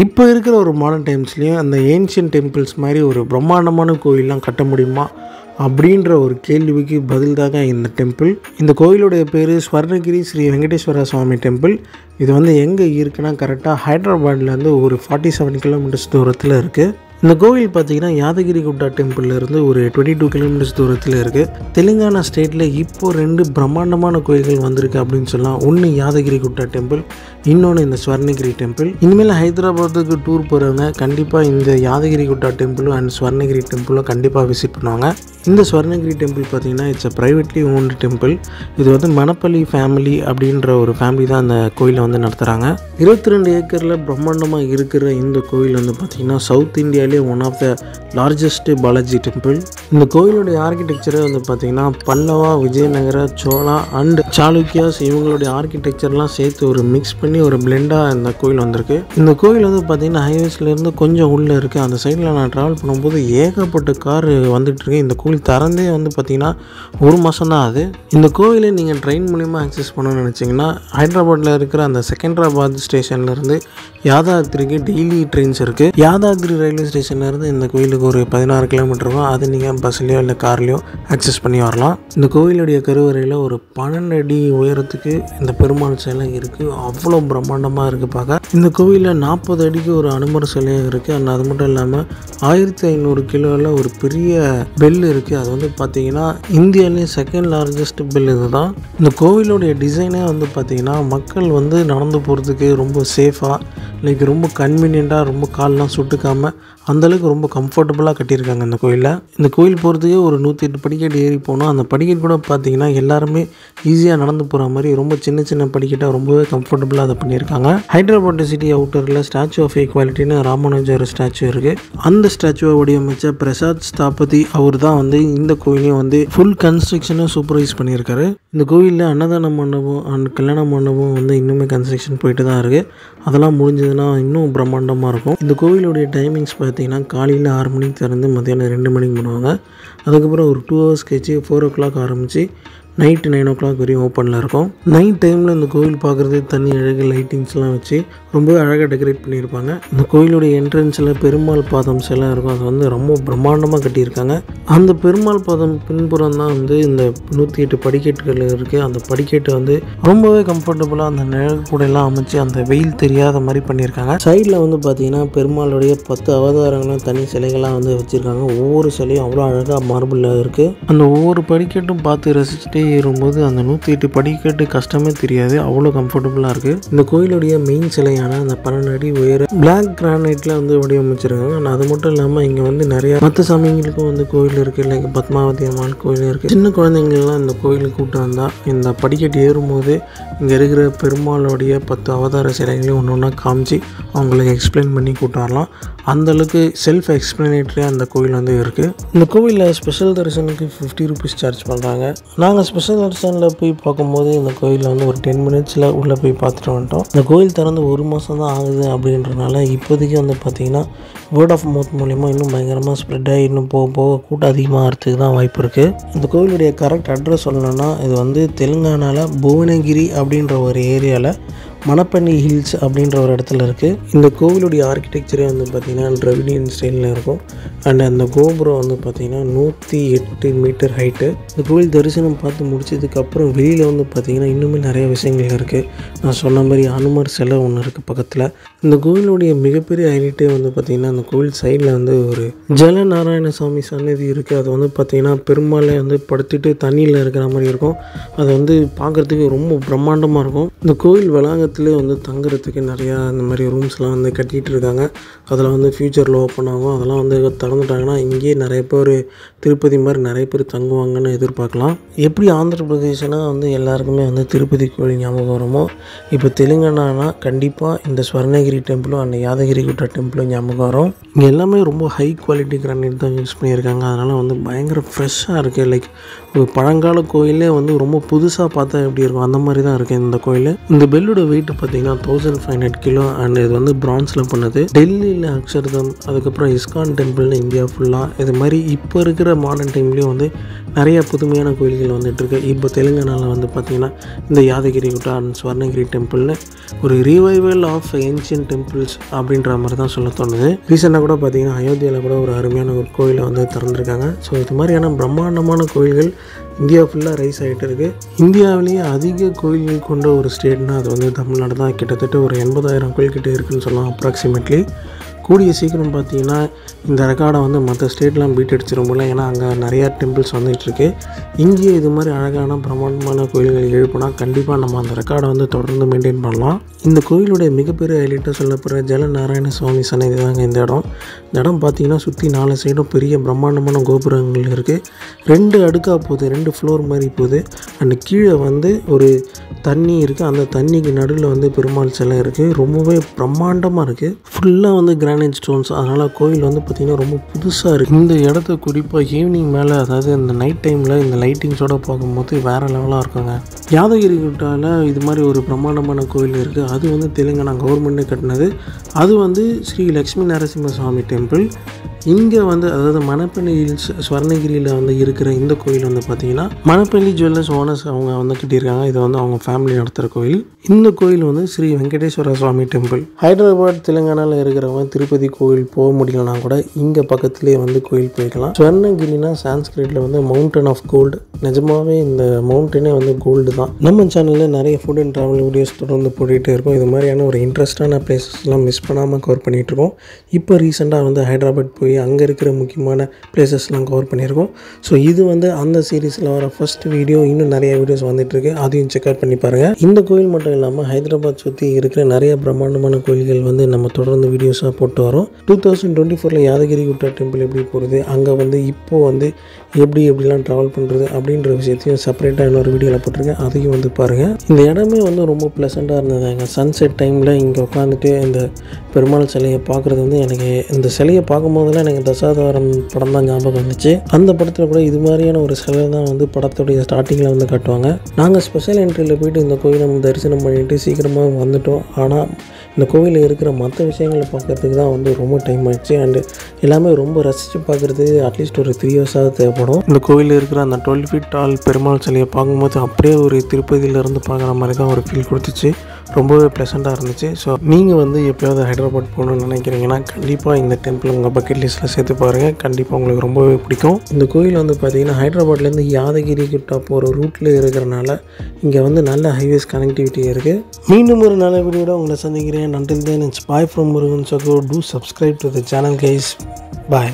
இப்போ இருக்கிற ஒரு மாடர்ன் டைம்ஸ்லேயும் அந்த ஏன்ஷியன்ட் டெம்பிள்ஸ் மாதிரி ஒரு பிரம்மாண்டமான கோயிலெலாம் கட்ட முடியுமா அப்படின்ற ஒரு கேள்விக்கு பதில் தாங்க இந்த டெம்பிள். இந்த கோயிலுடைய பேர் ஸ்வர்ணகிரி ஸ்ரீ வெங்கடேஸ்வர சுவாமி டெம்பிள். இது வந்து எங்கே இருக்குன்னா கரெக்டாக ஹைதராபாத்லேருந்து ஒரு 47 கிலோமீட்டர்ஸ் தூரத்தில் இருக்குது. இந்த கோவில் பார்த்திங்கன்னா யாதகிரி குட்டா டெம்பிள்லேருந்து ஒரு 22 கிலோமீட்டர்ஸ் தூரத்தில் இருக்குது. தெலுங்கானா ஸ்டேட்டில் இப்போது 2 பிரம்மாண்டமான கோயில்கள் வந்திருக்கு அப்படின்னு சொல்லலாம். ஒன்று யாதகிரி குட்டா டெம்பிள், இன்னொன்று இந்த ஸ்வர்ணகிரி டெம்பிள். இனிமேல் ஹைதராபாத்துக்கு டூர் போகிறவங்க கண்டிப்பாக இந்த யாதகிரி குட்டா டெம்பிளும் அண்ட் ஸ்வர்ணகிரி டெம்பிளும் கண்டிப்பாக விசிட் பண்ணுவாங்க. இந்த ஸ்வர்ணகிரி டெம்பிள் பார்த்திங்கன்னா it's a privately owned temple. இது வந்து மணப்பள்ளி ஃபேமிலி அப்படின்ற ஒரு ஃபேமிலி தான் அந்த கோயிலை வந்து நடத்துகிறாங்க. 22 ஏக்கரில் பிரம்மாண்டமாக இருக்கிற இந்த கோயில் வந்து பார்த்திங்கன்னா சவுத் இந்தியாவிலே one of the largest Balaji temple. இந்த கோயிலுடைய ஆர்கிடெக்சரை வந்து பார்த்திங்கன்னா பல்லவா, விஜயநகர, சோழா அண்ட் சாளுக்கியாஸ் இவங்களுடைய ஆர்கிடெக்சர்லாம் சேர்த்து ஒரு மிக்ஸ் பண்ணி ஒரு பிளெண்டாக இந்த கோயில் வந்திருக்கு. இந்த கோயில் வந்து பார்த்திங்கன்னா ஹைவேஸ்லேருந்து கொஞ்சம் உள்ளே இருக்குது. அந்த சைடில் நான் ட்ராவல் பண்ணும்போது ஏகப்பட்ட கார் வந்துட்டுருக்கு. இந்த கோயில் திறந்தே வந்து பார்த்திங்கன்னா 1 மாதம் தான் ஆகுது. இந்த கோயிலை நீங்கள் ட்ரெயின் மூலிமா ஆக்சஸ் பண்ணணும்னு நினச்சிங்கன்னா ஹைதராபாத்தில் இருக்கிற அந்த செகண்டராபாத் ஸ்டேஷன்லேருந்து யாதாத்ரிக்கு டெய்லி ட்ரெயின்ஸ் இருக்குது. யாதாத்ரி ரயில்வே ஸ்டேஷன்லேருந்து இந்த கோயிலுக்கு ஒரு 16 கிலோமீட்டர் இருக்கும். அது நீங்கள் பஸ்லேயோ இல்லை கார்லேயோ ஆக்சஸ் பண்ணி வரலாம். இந்த கோயிலுடைய கருவறையில் ஒரு 12 அடி உயரத்துக்கு இந்த பெருமாள் சிலை இருக்குது. அவ்வளோ பிரம்மாண்டமாக இருக்குது பார்க்க. இந்த கோயிலில் 40 அடிக்கு ஒரு அனுமர் சிலையும் இருக்குது. அண்ட் அது மட்டும் இல்லாமல் 1500 கிலோவில் ஒரு பெரிய பெல் இருக்குது. அது வந்து பார்த்திங்கன்னா இந்தியாவிலே செகண்ட் லார்ஜஸ்ட் பெல் இது தான். இந்த கோவிலுடைய டிசைனே வந்து பார்த்திங்கன்னா மக்கள் வந்து நடந்து போகிறதுக்கு ரொம்ப சேஃபாக, லைக் ரொம்ப கன்வீனியண்ட்டாக, ரொம்ப கால்லாம் சுட்டுக்காமல் அந்தளவுக்கு ரொம்ப கம்ஃபர்டபுளாக கட்டியிருக்காங்க இந்த கோயிலில். இந்த கோயில் போகிறதுக்கே ஒரு 108 படிக்கட்டு ஏறி போனோம். அந்த படிக்கட்டு கூட பார்த்திங்கன்னா எல்லாருமே ஈஸியாக நடந்து போகிற மாதிரி ரொம்ப சின்ன சின்ன படிக்கட்டாக ரொம்பவே கம்ஃபர்டபுளாக அதை பண்ணியிருக்காங்க. ஹைதராபாத் சிட்டி அவுட்டரில் ஸ்டாச்சு ஆஃப் ஈக்வாலிட்டின்னு ராமானுஜர் ஸ்டாச்சு இருக்குது. அந்த ஸ்டாச்சுவை வடிவமைச்ச பிரசாத் ஸ்தாபதி அவர் தான் வந்து இந்த கோயிலையும் வந்து ஃபுல் கன்ஸ்ட்ரக்ஷனை சூப்பர்வைஸ் பண்ணியிருக்காரு. இந்த கோயிலில் அன்னதான மண்டபம் அண்ட் கல்யாண மண்டபம் வந்து இன்னுமே கன்ஸ்ட்ரக்ஷன் போயிட்டு தான் இருக்குது. அதெல்லாம் முடிஞ்சதுன்னா இன்னும் பிரம்மாண்டமாக இருக்கும். இந்த கோயிலுடைய டைமிங்ஸ் பார்த்திங்கன்னா காலையில் 6 மணிக்கு திறந்து மத்தியானம் 2 மணிக்கு பண்ணுவாங்க. அதுக்கப்புறம் ஒரு 2 ஹவர்ஸ் கழிச்சு 4 o'clock ஆரம்பித்து நைட்டு 9 o'clock வரையும் ஓப்பனில் இருக்கும். நைட் டைமில் இந்த கோயில் பார்க்குறது தண்ணி அழகு லைட்டிங்ஸ்லாம் வச்சு ரொம்பவே அழகாக டெக்கரேட் பண்ணியிருப்பாங்க. இந்த கோயிலுடைய என்ட்ரன்ஸில் பெருமாள் பாதம் சிலை இருக்கும். அது வந்து ரொம்ப பிரம்மாண்டமாக கட்டியிருக்காங்க. அந்த பெருமாள் பாதம் பின்புறம் தான் வந்து இந்த 108 படிக்கட்டுகள் இருக்குது. அந்த படிக்கட்டு வந்து ரொம்பவே கம்ஃபர்டபுளாக அந்த நிழல் கூடையெல்லாம் அமைச்சு அந்த வெயில் தெரியாத மாதிரி பண்ணியிருக்காங்க. சைடில் வந்து பார்த்திங்கன்னா பெருமாளுடைய 10 அவதாரங்களும் தனி சிலைகளாக வந்து வச்சுருக்காங்க. ஒவ்வொரு சிலையும் அவ்வளோ அழகாக மார்பிளில் இருக்குது. அந்த ஒவ்வொரு படிக்கட்டும் பார்த்து ரசிச்சுட்டே ஏறும்போது அந்த 108 படிக்கட்டு கஷ்டமே தெரியாது, அவ்வளோ கம்ஃபர்டபுளாக இருக்குது. இந்த கோயிலுடைய மெயின் சிலையான அந்த 12 அடி உயர பிளாக் கிரானைட்டில் வந்து வடிவமைச்சிருக்காங்க. ஆனால் அது மட்டும் இல்லாமல் இங்கே வந்து நிறையா மற்ற சாமிங்களுக்கும் வந்து கோயில் இருக்குது. லைக் பத்மாவதி அம்மாள் கோயில் இருக்குது. சின்ன குழந்தைங்கள்லாம் இந்த கோயிலுக்கு கூப்பிட்டு வந்தால் இந்த படிக்கட்டு ஏறும்போது இங்கே இருக்கிற பெருமாளுடைய 10 அவதார சிலைகளையும் ஒன்று ஒன்றா காமிச்சு அவங்களுக்கு எக்ஸ்பிளைன் பண்ணி கூப்பிட்டு வரலாம். அந்தளவுக்கு செல்ஃப் எக்ஸ்பிளனேட்டரியாக அந்த கோயில் வந்து இருக்குது. இந்த கோயிலில் ஸ்பெஷல் தரிசனுக்கு 50 rupees சார்ஜ் பண்ணுறாங்க. நாங்கள் ஸ்பெஷல் தரிசனில் போய் பார்க்கும்போது இந்த கோயிலில் வந்து ஒரு 10 minutesல உள்ளே போய் பார்த்துட்டு வந்துட்டோம். இந்த கோயில் திறந்து 1 மாதம் தான் ஆகுது அப்படின்றனால இப்போதைக்கு வந்து பார்த்திங்கன்னா வேர்ட் ஆஃப் மவுத் மூலிமா இன்னும் பயங்கரமாக ஸ்ப்ரெட் ஆகி இன்னும் போக போக கூட்டம் அதிகமாக ஆகிறதுக்கு தான் வாய்ப்பு இருக்குது. இந்த கோயிலுடைய கரெக்ட் அட்ரஸ் சொல்லணும்னா இது வந்து தெலுங்கானாவில் புவனகிரி அப்படின்ற ஒரு ஏரியாவில் மணப்பள்ளி ஹில்ஸ் அப்படின்ற ஒரு இடத்துல இருக்குது. இந்த கோவிலுடைய ஆர்கிடெக்சரே வந்து பார்த்திங்கன்னா டிராவிடியன் ஸ்டைலில் இருக்கும். அண்ட் அந்த கோபுரம் வந்து பார்த்திங்கன்னா 108 மீட்டர் ஹைட்டு. இந்த கோவில் தரிசனம் பார்த்து முடிச்சதுக்கப்புறம் வெளியில் வந்து பார்த்திங்கன்னா இன்னுமே நிறைய விஷயங்கள் இருக்குது. நான் சொன்ன மாதிரி அனுமர் சிலை ஒன்று இருக்குது பக்கத்தில். இந்த கோவிலுடைய மிகப்பெரிய ஹைலைட்டே வந்து பார்த்திங்கன்னா அந்த கோவில் சைடில் வந்து ஒரு ஜல நாராயணசாமி சன்னதி இருக்குது. அது வந்து பார்த்திங்கன்னா பெருமாளை வந்து படுத்துட்டு தண்ணியில் இருக்கிற மாதிரி இருக்கும். அது வந்து பார்க்குறதுக்கு ரொம்ப பிரம்மாண்டமாக இருக்கும். இந்த கோவில் வளாகத்திலே வந்து தங்குறதுக்கு நிறையா இந்த மாதிரி ரூம்ஸ்லாம் வந்து கட்டிகிட்டு இருக்காங்க. அதில் வந்து ஃப்யூச்சரில் ஓப்பன் ஆகும். அதெல்லாம் வந்து திறந்துட்டாங்கன்னா இங்கேயே நிறைய பேர் திருப்பதி மாதிரி நிறைய பேர் தங்குவாங்கன்னு எதிர்பார்க்கலாம். எப்படி ஆந்திர பிரதேசனா வந்து எல்லாருக்குமே வந்து திருப்பதி கோயில் ஞாபகம் வருமோ, இப்போ தெலுங்கானானா கண்டிப்பாக இந்த ஸ்வர்ணகிரி டெம்பிளும் அந்த யாதகிரி குட்டா டெம்பிளும் ஞாபகம் வரும். இங்கே எல்லாமே ரொம்ப ஹை குவாலிட்டி கிரானைட் தான் யூஸ் பண்ணியிருக்காங்க. அதனால் வந்து பயங்கர ஃப்ரெஷ்ஷாக இருக்குது. லைக் ஒரு பழங்கால கோயிலே வந்து ரொம்ப புதுசாக பார்த்தா எப்படி இருக்கும் அந்த மாதிரி தான் இருக்குது இந்த கோயில். இந்த பெல்லோட வெயிட் பார்த்தீங்கன்னா 1500 கிலோ அண்ட் இது வந்து பிரான்ஸில் பண்ணது. டெல்லியில் அக்ஷர்தம், அதுக்கப்புறம் இஸ்கான் டெம்பிள் இந்தியா ஃபுல்லாக, இது மாதிரி இப்போ இருக்கிற மாடர்ன் டைம்லேயும் வந்து நிறைய புதுமையான கோயில்கள் வந்துட்டுருக்கு. இப்போ தெலுங்கானாவில் வந்து பார்த்திங்கன்னா இந்த யாதகிரி குட்டா அண்ட் ஸ்வர்ணகிரி டெம்பிள்னு ஒரு ரீவைவல் ஆஃப் ஏன்ஷியன்ட் டெம்பிள்ஸ் அப்படின்ற மாதிரி தான் சொல்ல தோணுது. ரீசெண்டாக கூட பார்த்திங்கன்னா அயோத்தியாவில் கூட ஒரு அருமையான ஒரு கோயிலை வந்து திறந்துருக்காங்க. ஸோ இது மாதிரியான பிரம்மாண்டமான கோயில்கள் இந்தியா ஃபுல்லாக ரைஸ் ஆகிட்டு இருக்குது. இந்தியாவிலேயே அதிக கோயில்கள் கொண்ட ஒரு ஸ்டேட்னால் அது வந்து தமிழ்நாடு தான். கிட்டத்தட்ட ஒரு 80,000 கோயில்கிட்ட இருக்குதுன்னு சொல்லலாம் அப்ராக்சிமேட்லி. கூடிய சீக்கிரம் பார்த்திங்கன்னா இந்த ரெக்கார்டை வந்து மற்ற ஸ்டேட்லாம் பீட் அடிச்சிடும் போல. ஏன்னா அங்கே நிறையா டெம்பிள்ஸ் வந்துகிட்ருக்கு. இங்கேயே இது மாதிரி அழகான பிரம்மாண்டமான கோயில்கள் எழுப்பினா கண்டிப்பாக நம்ம அந்த ரெக்கார்டை வந்து தொடர்ந்து மெயின்டைன் பண்ணலாம். இந்த கோயிலுடைய மிகப்பெரிய ஹைலைட்டாக சொல்லப்படுற ஜலநாராயண சுவாமி சன்னதி தாங்க இந்த இடம். இந்த இடம் பார்த்திங்கன்னா சுற்றி 4 சைடும் பெரிய பிரம்மாண்டமான கோபுரங்கள் இருக்குது. 2 அடுக்காக போகுது, 2 ஃப்ளோர் மாதிரி போகுது. அண்ட் கீழே வந்து ஒரு தண்ணி இருக்குது. அந்த தண்ணிக்கு நடுவில் வந்து பெருமாள் சிலை இருக்குது. ரொம்பவே பிரம்மாண்டமாக இருக்குது. ஃபுல்லாக வந்து கிரானைட் ஸ்டோன்ஸ். அதனால் கோயில் வந்து பார்த்திங்கன்னா ரொம்ப புதுசாக இருக்குது. இந்த இடத்த குறிப்பாக ஈவினிங் மேலே, அதாவது இந்த நைட் டைமில் இந்த லைட்டிங்ஸோடு பார்க்கும்போது வேறு லெவலாக இருக்குங்க. யாதகிரி குட்டாவில் இது மாதிரி ஒரு பிரம்மாண்டமான கோயில் இருக்குது. அது வந்து தெலுங்கானா கவர்மெண்ட்டே கட்டினது. அது வந்து ஸ்ரீ லக்ஷ்மி நரசிம்ம சுவாமி டெம்பிள். இங்கே வந்து அதாவது மணப்பள்ளி ஹில்ஸ் ஸ்வர்ணகிரியில் வந்து இருக்கிற இந்த கோயில் வந்து பார்த்திங்கன்னா மணப்பள்ளி ஜுவல்லர்ஸ் ஓனர்ஸ் அவங்க வந்து கட்டியிருக்காங்க. இது வந்து அவங்க ஃபேமிலி நடத்துகிற கோயில். இந்த கோயில் வந்து ஸ்ரீ வெங்கடேஸ்வர சுவாமி டெம்பிள். ஹைதராபாத் தெலுங்கானாவில் இருக்கிறவங்க திருப்பதி கோயில் போக முடியலனா கூட இங்கே பக்கத்துலேயே வந்து கோயில் போய்க்கலாம். ஸ்வர்ணகிரினா சான்ஸ்கிரிட்டில் வந்து மவுண்டன் ஆஃப் கோல்டு. நிஜமாகவே இந்த மவுண்டனே வந்து கோல்டு தான். நம்ம சேனலில் நிறைய ஃபுட் அண்ட் ட்ராவல் வீடியோஸ் தொடர்ந்து போட்டுகிட்டே இருக்கும். இது மாதிரியான ஒரு இன்ட்ரெஸ்டான பிளேசஸ்லாம் மிஸ் பண்ணாமல் கவர் பண்ணிகிட்ருக்கோம். இப்போ ரீசெண்டாக வந்து ஹைதராபாத் போய் அங்கே இருக்கிற முக்கியமான பிளேசஸ்லாம் கவர் பண்ணியிருக்கோம். ஸோ இது வந்து அந்த சீரீஸில் வர ஃபஸ்ட் வீடியோ. இன்னும் நிறைய வீடியோஸ் வந்துட்டுருக்கு, அதையும் செக் அவுட் பண்ணி பாருங்கள். இந்த கோயில் மட்டும் இல்லாமல் ஹைதராபாத் சுற்றி இருக்கிற நிறைய பிரம்மாண்டமான கோயில்கள் வந்து நம்ம தொடர்ந்து வீடியோஸாக போட்டு வரோம். 2024 யாதகிரி குட்டா டெம்பிள் எப்படி போகிறது, அங்கே வந்து இப்போது வந்து எப்படிலாம் ட்ராவல் பண்ணுறது அப்படின்ற விஷயத்தையும் செப்பரேட்டாக இன்னொரு வீடியோவில் போட்டிருக்கேன், அதையும் வந்து பாருங்கள். இந்த இடமே வந்து ரொம்ப ப்ளசண்ட்டாக இருந்ததுங்க. சன்செட் டைமில் இங்கே உட்காந்துட்டு இந்த பெருமாள் சிலையை பார்க்குறது வந்து எனக்கு இந்த சிலையை பார்க்கும்போதெல்லாம் எனக்கு தசாவதாரம் படம் தான் ஞாபகம் வந்துச்சு. அந்த படத்தில் கூட இது மாதிரியான ஒரு சிலை தான் வந்து படத்துடைய ஸ்டார்டிங்கில் வந்து காட்டுவாங்க. நாங்கள் ஸ்பெஷல் என்ட்ரியில் போய்ட்டு இந்த கோயிலை தரிசனம் பண்ணிவிட்டு சீக்கிரமாக வந்துட்டோம். ஆனால் இந்த கோவிலில் இருக்கிற மற்ற விஷயங்களை பார்க்குறதுக்கு தான் வந்து ரொம்ப டைம் ஆகிடுச்சு. அண்டு எல்லாமே ரொம்ப ரசித்து பார்க்குறது அட்லீஸ்ட் ஒரு 3 ஹவர்ஸாக தேவைப்படும். இந்த கோவிலில் இருக்கிற அந்த 12 feet டால் பெருமாள் சிலையை பார்க்கும்போது அப்படியே ஒரு திருப்பதியிலேருந்து பார்க்குற மாதிரி தான் ஒரு ஃபீல் கொடுத்துச்சு. ரொம்பவே ப்ளசண்ட்டாக இருந்துச்சு. ஸோ நீங்கள் வந்து எப்போயாவது ஹைதராபாத் போகணுன்னு நினைக்கிறீங்கன்னா கண்டிப்பாக இந்த டெம்பிள் உங்கள் பக்கெட் லிஸ்ட்டில் சேர்த்து பாருங்கள். கண்டிப்பாக உங்களுக்கு ரொம்பவே பிடிக்கும். இந்த கோயில் வந்து பார்த்திங்கன்னா ஹைதராபாத்லேருந்து யாதகிரி குட்டா போகிற ரூட்டில் இருக்கிறனால இங்கே வந்து நல்ல ஹைவேஸ் கனெக்டிவிட்டி இருக்குது. மீண்டும் ஒரு நல்ல வீடியோட உங்களை சந்திக்கிறேன். Until then, it's bye from Murugan Sago. Do subscribe to the channel, guys. Bye.